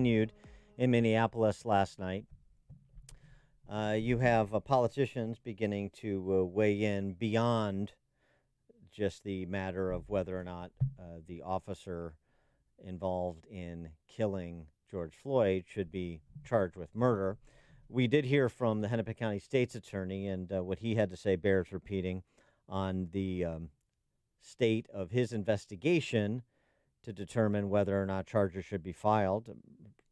continued in Minneapolis last night. You have politicians beginning to weigh in beyond just the matter of whether or not the officer involved in killing George Floyd should be charged with murder. We did hear from the Hennepin County State's attorney, and what he had to say bears repeating on the state of his investigation to determine whether or not charges should be filed.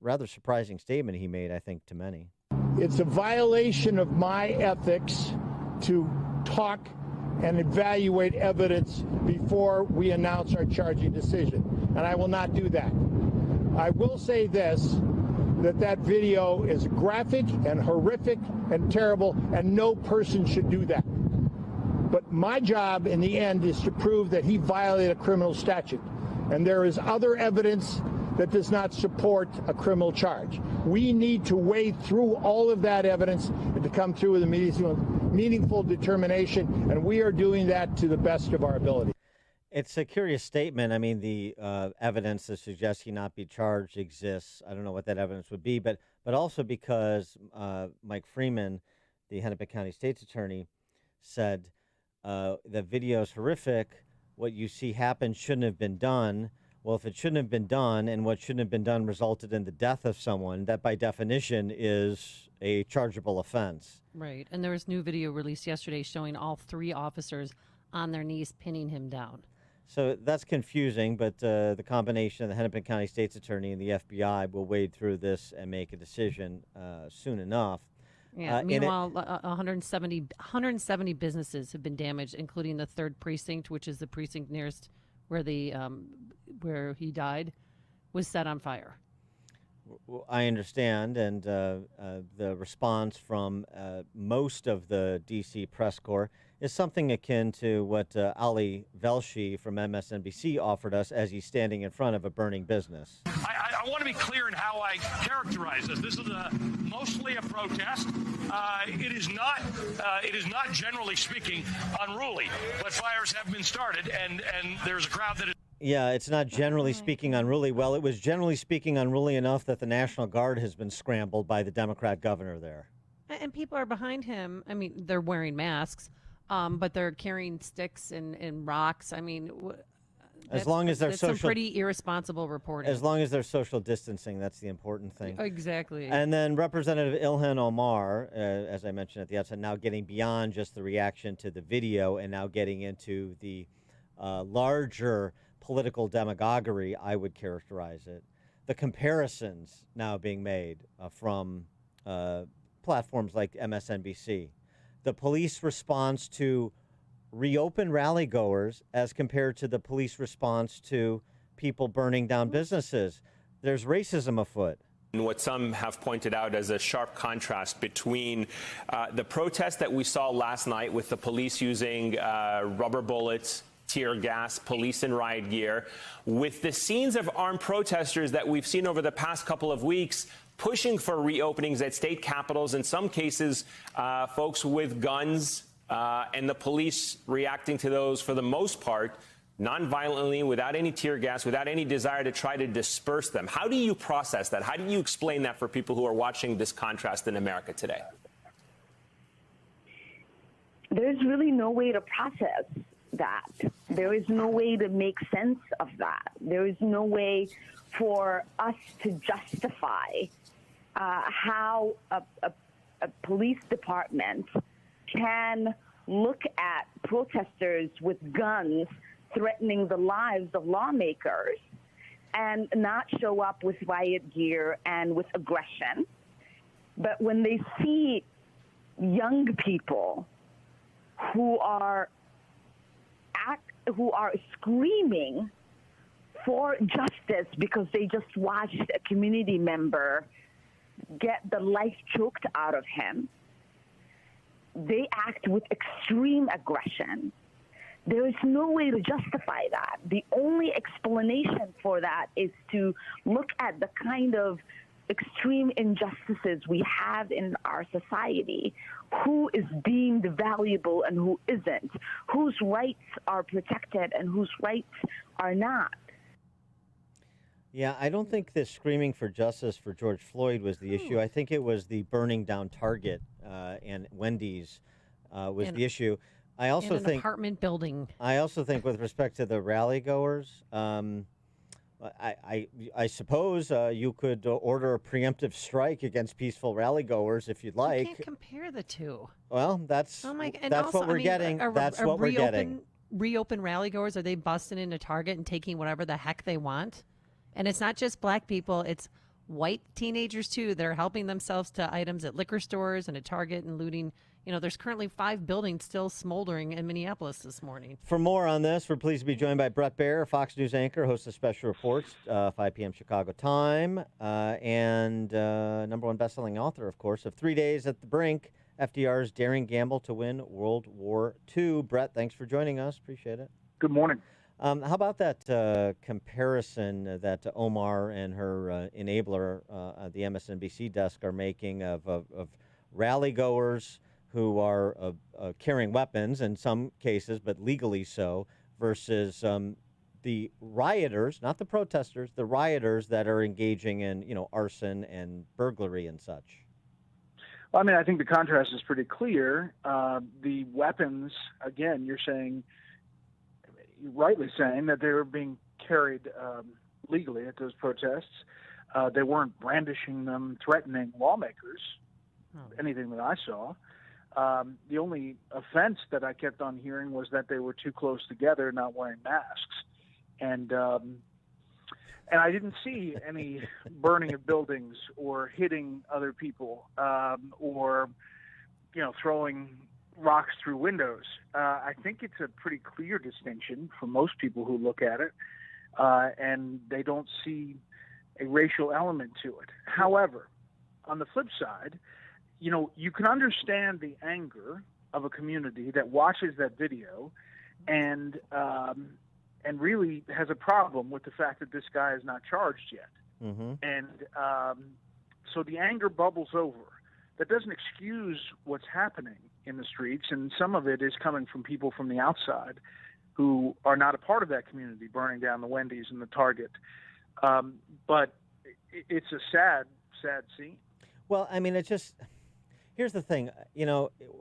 Rather surprising statement he made, I think, to many. It's a violation of my ethics to talk and evaluate evidence before we announce our charging decision, and I will not do that. I will say this, that video is graphic and horrific and terrible, and no person should do that. But my job in the end is to prove that he violated a criminal statute, and there is other evidence that does not support a criminal charge. We need to wade through all of that evidence and to come through with a meaningful determination, and we are doing that to the best of our ability. It's a curious statement. I mean, the evidence that suggests he not be charged exists. I don't know what that evidence would be, but also because Mike Freeman, the Hennepin County State's attorney, said the video is horrific. What you see happen shouldn't have been done. Well, if it shouldn't have been done and what shouldn't have been done resulted in the death of someone, that by definition is a chargeable offense. Right. And there was new video released yesterday showing all three officers on their knees pinning him down. So that's confusing, but the combination of the Hennepin County State's attorney and the FBI will wade through this and make a decision soon enough. Yeah. Meanwhile, 170 businesses have been damaged, including the 3rd precinct, which is the precinct nearest where he died, was set on fire. Well, I understand, and the response from most of the D.C. press corps is something akin to what Ali Velshi from MSNBC offered us as he's standing in front of a burning business. I want to be clear in how I characterize this. This is mostly a protest. It is not generally speaking unruly, but fires have been started, and there's a crowd that is. Yeah, it's not generally speaking unruly. Well, it was generally speaking unruly enough that the National Guard has been scrambled by the Democrat governor there. And people are behind him. I mean, they're wearing masks, but they're carrying sticks and rocks. I mean, as long as they're social, some pretty irresponsible reporting. As long as they're social distancing, that's the important thing. Exactly. And then Representative Ilhan Omar, as I mentioned at the outset, now getting beyond just the reaction to the video and now getting into the larger political demagoguery, I would characterize it. The comparisons now being made from platforms like MSNBC. The police response to reopen rally-goers as compared to the police response to people burning down businesses. There's racism afoot. And what some have pointed out as a sharp contrast between the protest that we saw last night with the police using rubber bullets, tear gas, police in riot gear, with the scenes of armed protesters that we've seen over the past couple of weeks pushing for reopenings at state capitals, in some cases folks with guns, and the police reacting to those for the most part non-violently, without any tear gas, without any desire to try to disperse them. How do you process that? How do you explain that for people who are watching this contrast in America today? There's really no way to process that. There is no way to make sense of that. There is no way for us to justify how a police department can look at protesters with guns threatening the lives of lawmakers and not show up with riot gear and with aggression. But when they see young people who are screaming for justice because they just watched a community member get the life choked out of him, they act with extreme aggression. There is no way to justify that. The only explanation for that is to look at the kind of extreme injustices we have in our society. Who is deemed valuable and who isn't? Whose rights are protected and whose rights are not? Yeah, I don't think the screaming for justice for George Floyd was the issue. I think it was the burning down Target and Wendy's was And the issue. I and also an think apartment building. I also think with respect to the rally goers, I suppose you could order a preemptive strike against peaceful rally goers if you'd You like. can't compare the two. Well, Oh my! And that's also, what we're I mean, getting. That's what we're getting. Reopen rally goers. Are they busting into Target and taking whatever the heck they want? And it's not just black people; it's white teenagers too. They're helping themselves to items at liquor stores and at Target and looting. You know, there's currently 5 buildings still smoldering in Minneapolis this morning. For more on this, we're pleased to be joined by Bret Baier, Fox News anchor, host of Special Reports, 5 p.m. Chicago time, and number one best-selling author, of course, of 3 Days at the Brink, FDR's Daring Gamble to Win World War II. Bret, thanks for joining us. Appreciate it. Good morning. How about that comparison that Omar and her enabler at the MSNBC desk are making of rally goers who are carrying weapons in some cases, but legally so, versus the rioters, not the protesters, the rioters that are engaging in, arson and burglary and such? Well, I mean, I think the contrast is pretty clear. The weapons, again, you're rightly saying that they were being carried legally at those protests. They weren't brandishing them, threatening lawmakers, anything that I saw. The only offense that I kept on hearing was that they were too close together, not wearing masks. And I didn't see any burning of buildings or hitting other people or, throwing rocks through windows. I think it's a pretty clear distinction for most people who look at it, and they don't see a racial element to it. However, on the flip side, you can understand the anger of a community that watches that video and really has a problem with the fact that this guy is not charged yet. Mm-hmm. And so the anger bubbles over. That doesn't excuse what's happening in the streets, and some of it is coming from people from the outside who are not a part of that community, burning down the Wendy's and the Target. But it's a sad, sad scene. Well, I mean, here's the thing,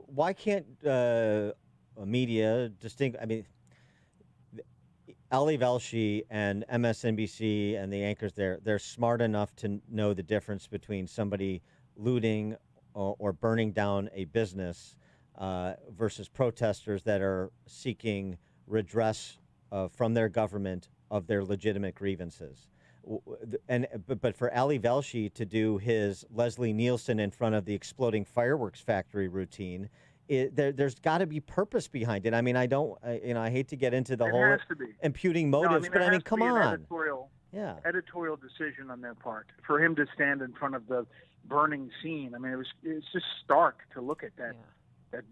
why can't media distinguish? I mean, Ali Velshi and MSNBC and the anchors there, they're smart enough to know the difference between somebody looting or burning down a business versus protesters that are seeking redress from their government of their legitimate grievances. But for Ali Velshi to do his Leslie Nielsen in front of the exploding fireworks factory routine, there's got to be purpose behind it. I mean, I hate to get into the whole imputing motives, but I mean, come on. Editorial decision on their part for him to stand in front of the burning scene. I mean, it's just stark to look at that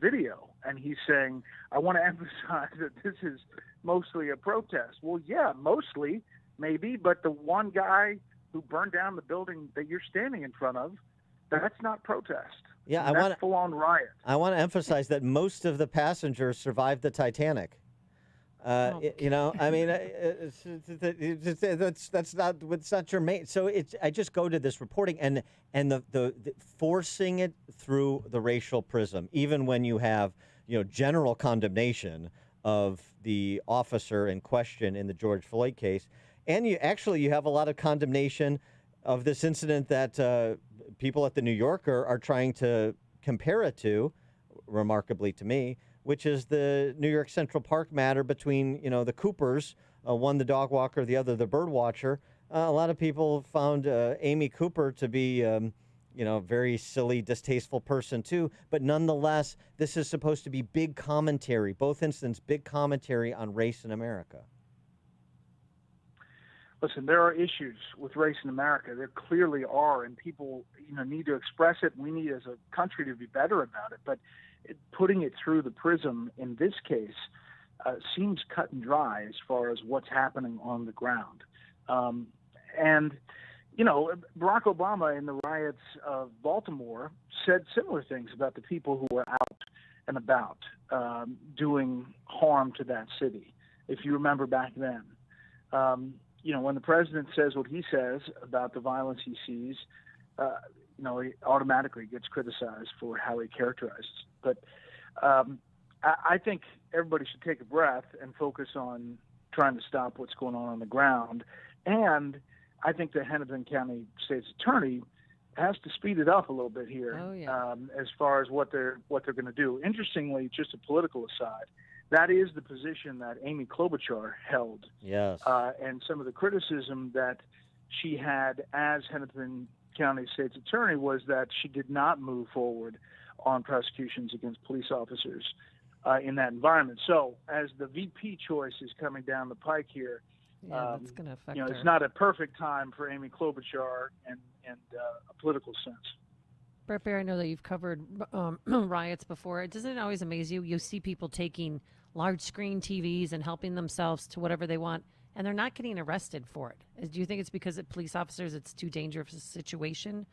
video, and he's saying, "I want to emphasize that this is mostly a protest." Well, yeah, mostly. Maybe, but the one guy who burned down the building that you're standing in front of, that's not protest. Yeah, that's full-on riot. I want to emphasize that most of the passengers survived the Titanic. I mean, that's not germane. So I just go to this reporting and the forcing it through the racial prism, even when you have general condemnation of the officer in question in the George Floyd case. And you have a lot of condemnation of this incident that people at the New Yorker are trying to compare it to, remarkably to me, which is the New York Central Park matter between, the Coopers, one the dog walker, the other the bird watcher. A lot of people found Amy Cooper to be, very silly, distasteful person too. But nonetheless, this is supposed to be big commentary, both instances, big commentary on race in America. Listen, there are issues with race in America. There clearly are, and people, need to express it. We need, as a country, to be better about it. But putting it through the prism in this case seems cut and dry as far as what's happening on the ground. And Barack Obama in the riots of Baltimore said similar things about the people who were out and about doing harm to that city, if you remember back then. when the president says what he says about the violence he sees, he automatically gets criticized for how he characterizes. But I think everybody should take a breath and focus on trying to stop what's going on the ground. And I think the Hennepin County State's Attorney has to speed it up a little bit here. Oh, yeah. As far as what they're going to do. Interestingly, just a political aside, that is the position that Amy Klobuchar held. Yes. And some of the criticism that she had as Hennepin County State's Attorney was that she did not move forward on prosecutions against police officers in that environment. So as the VP choice is coming down the pike here, that's going to affect her. It's not a perfect time for Amy Klobuchar and a political sense. Bret Baier, I know that you've covered riots before. Doesn't it always amaze you? You see people taking large screen TVs and helping themselves to whatever they want, and they're not getting arrested for it. Do you think it's because of police officers, it's too dangerous a situation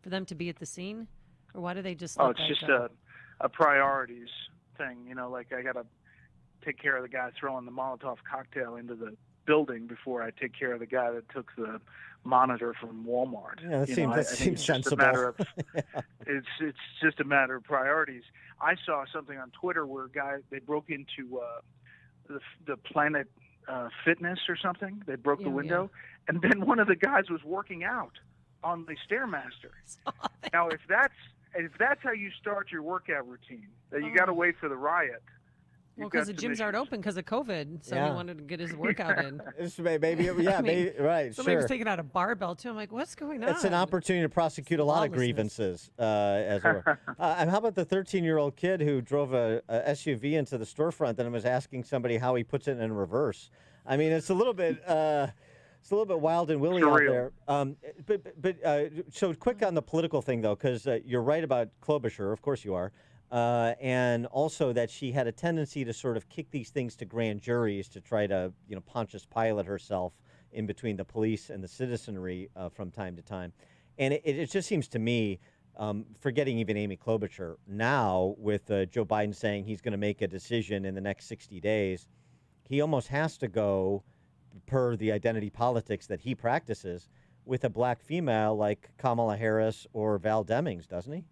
for them to be at the scene? Or why do they just it's just a priorities thing. Like I got to take care of the guy throwing the Molotov cocktail into the building before I take care of the guy that took the monitor from Walmart. Yeah, that seems sensible. It's just a matter of priorities. I saw something on Twitter where they broke into the Planet Fitness or something. They broke the window, and then one of the guys was working out on the Stairmaster. Now, if that's how you start your workout routine, that you got to wait for the riot. Well, because the gyms aren't open because of COVID, so he wanted to get his workout in. Maybe, right. Somebody was taking out a barbell too. I'm like, what's going on? It's an opportunity to prosecute a lot of grievances, as it were. And how about the 13-year-old kid who drove a SUV into the storefront and was asking somebody how he puts it in reverse? I mean, it's a little bit. It's a little bit wild and willy out there. So quick on the political thing, though, because you're right about Klobuchar. Of course you are. And also that she had a tendency to sort of kick these things to grand juries to try to, Pontius Pilate herself in between the police and the citizenry from time to time. And it just seems to me, forgetting even Amy Klobuchar, now with Joe Biden saying he's going to make a decision in the next 60 days, he almost has to go, per the identity politics that he practices, with a black female like Kamala Harris or Val Demings, doesn't he?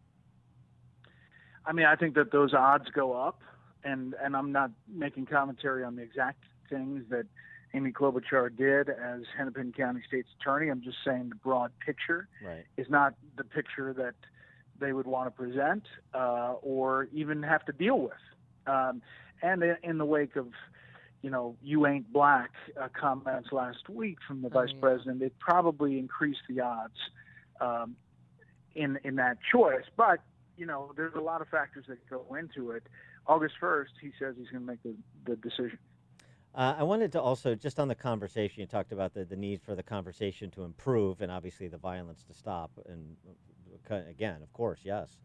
I mean, I think that those odds go up, and I'm not making commentary on the exact things that Amy Klobuchar did as Hennepin County State's Attorney. I'm just saying the broad picture is not the picture that they would want to present or even have to deal with. And in the wake of, you ain't black comments last week from the vice president, it probably increased the odds in that choice. But there's a lot of factors that go into it. August 1st, he says he's going to make the decision. I wanted to also, just on the conversation, you talked about the need for the conversation to improve and obviously the violence to stop. And again, of course, yes.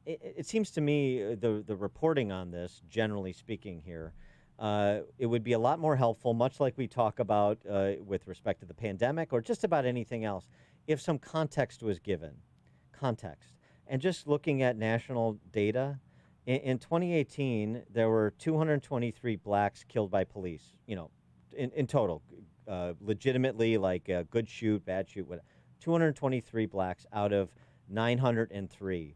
It seems to me the reporting on this, generally speaking here, it would be a lot more helpful, much like we talk about with respect to the pandemic or just about anything else, if some context was given. Context. And just looking at national data, in 2018, there were 223 blacks killed by police, in total, legitimately, like good shoot, bad shoot, whatever. 223 blacks out of 903.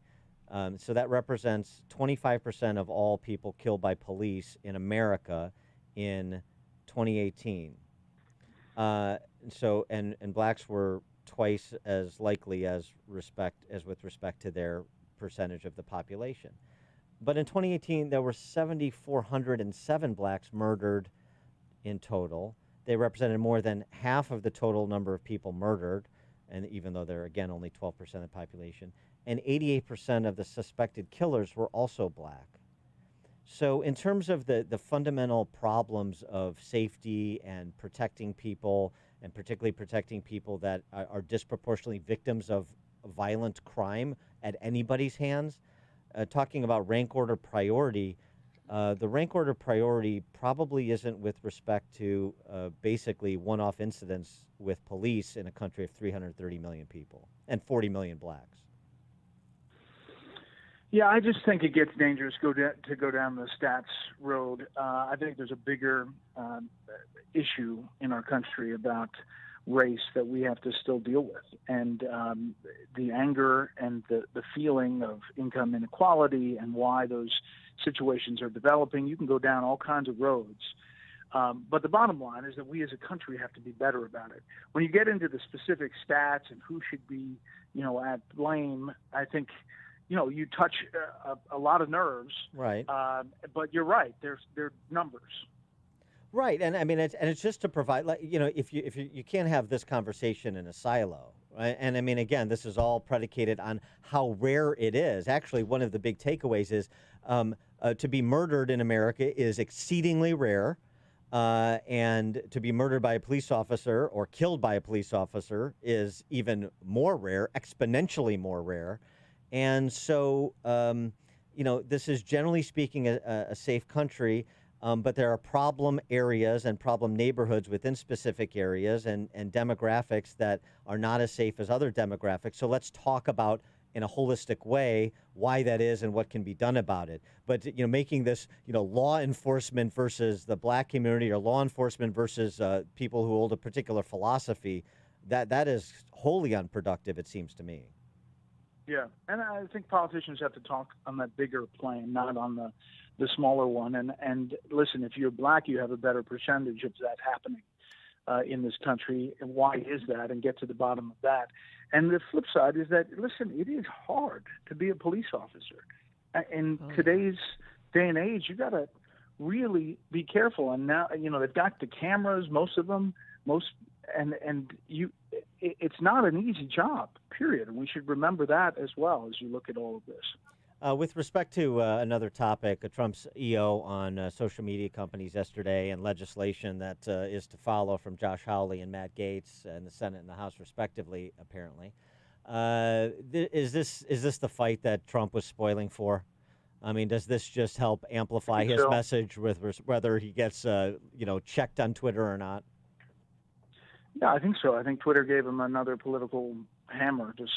So that represents 25% of all people killed by police in America in 2018. And blacks were twice as likely as with respect to their percentage of the population. But in 2018, there were 7,407 blacks murdered in total. They represented more than half of the total number of people murdered, and even though they're, again, only 12% of the population. And 88% of the suspected killers were also black. So in terms of the fundamental problems of safety and protecting people, and particularly protecting people that are disproportionately victims of violent crime at anybody's hands, talking about rank order priority, the rank order priority probably isn't with respect to basically one-off incidents with police in a country of 330 million people and 40 million blacks. Yeah, I just think it gets dangerous to go down the stats road. I think there's a bigger issue in our country about race that we have to still deal with, and the anger and the feeling of income inequality and why those situations are developing. You can go down all kinds of roads. But the bottom line is that we as a country have to be better about it. When you get into the specific stats and who should be, at blame, I think, you touch a lot of nerves. Right. But you're right. They're numbers. Right, and I mean, it's just to provide, like, if you can't have this conversation in a silo, right? And I mean, again, this is all predicated on how rare it is. Actually, one of the big takeaways is to be murdered in America is exceedingly rare, and to be murdered by a police officer or killed by a police officer is even more rare, exponentially more rare. And so, this is generally speaking a safe country. But there are problem areas and problem neighborhoods within specific areas and demographics that are not as safe as other demographics. So let's talk about, in a holistic way, why that is and what can be done about it. But, making this, law enforcement versus the black community or law enforcement versus people who hold a particular philosophy, that is wholly unproductive, it seems to me. Yeah, and I think politicians have to talk on that bigger plane, not on the smaller one. And listen, if you're black, you have a better percentage of that happening in this country. And why is that? And get to the bottom of that. And the flip side is that, listen, it is hard to be a police officer. In today's day and age, you got to really be careful. And now, they've got the cameras, most of them, it's not an easy job, period. And we should remember that as well as you look at all of this. With respect to another topic, Trump's EO on social media companies yesterday and legislation that is to follow from Josh Hawley and Matt Gaetz in the Senate and the House, respectively, apparently. Is this the fight that Trump was spoiling for? I mean, does this just help amplify his message with whether he gets checked on Twitter or not? Yeah, I think so. I think Twitter gave him another political hammer, just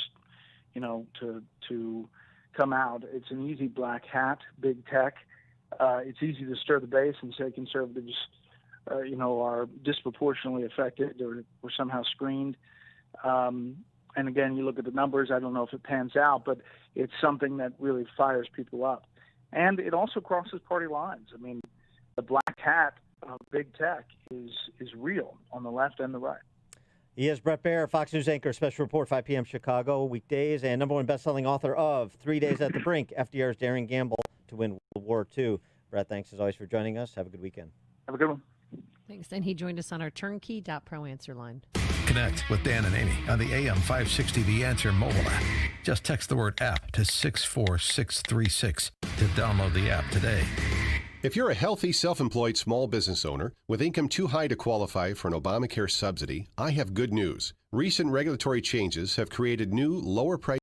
to come out. It's an easy black hat, big tech. It's easy to stir the base and say conservatives, are disproportionately affected or somehow screened. And again, you look at the numbers. I don't know if it pans out, but it's something that really fires people up. And it also crosses party lines. I mean, the black hat of big tech is real on the left and the right. He is Bret Baier, Fox News anchor, special report, 5 p.m. Chicago, weekdays, and #1 best-selling author of 3 Days at the Brink, FDR's Daring Gamble to Win World War II. Bret, thanks as always for joining us. Have a good weekend. Have a good one. Thanks. And he joined us on our turnkey.pro answer line. Connect with Dan and Amy on the AM 560 The Answer mobile app. Just text the word app to 64636 to download the app today. If you're a healthy, self-employed small business owner with income too high to qualify for an Obamacare subsidy, I have good news. Recent regulatory changes have created new, lower price